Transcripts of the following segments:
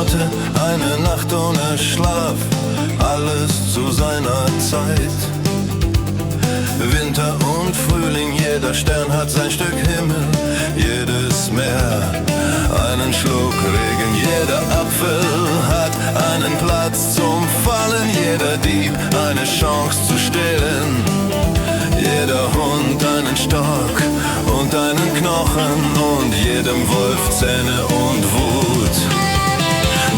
Monate, eine Nacht ohne Schlaf, alles zu seiner Zeit. Winter und Frühling, jeder Stern hat sein Stück Himmel, jedes Meer einen Schluck Regen, jeder Apfel hat einen Platz zum Fallen, jeder Dieb eine Chance zu stehlen, jeder Hund einen Stock und einen Knochen und jedem Wolf Zähne und Wut.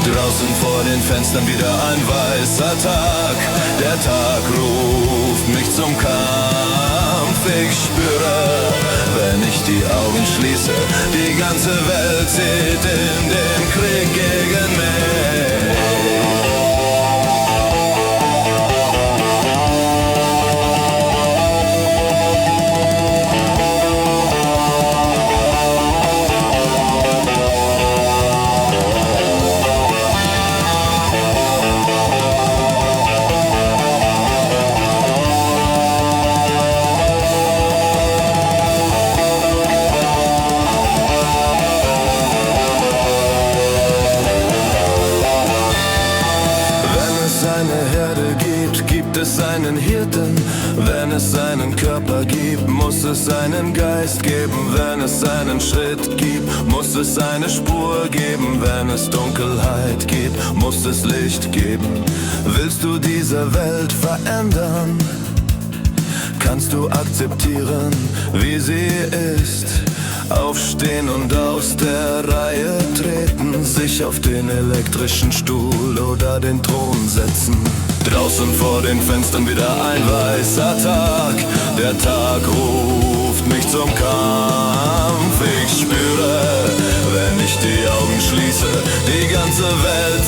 Draußen vor den Fenstern wieder ein weißer Tag, der Tag ruft mich zum Kampf. Ich spüre, wenn ich die Augen schließe, die ganze Welt zieht in den Krieg gegen mich. Gibt es einen Hirten, wenn es einen Körper gibt, muss es einen Geist geben, wenn es einen Schritt gibt, muss es eine Spur geben, wenn es Dunkelheit gibt, muss es Licht geben. Willst du diese Welt verändern? Kannst du akzeptieren, wie sie ist? Aufstehen und aus der Reihe treten, sich auf den elektrischen Stuhl oder den Thron setzen. Draußen vor den Fenstern wieder ein weißer Tag, der Tag ruft mich zum Kampf. Ich spüre, wenn ich die Augen schließe, die ganze Welt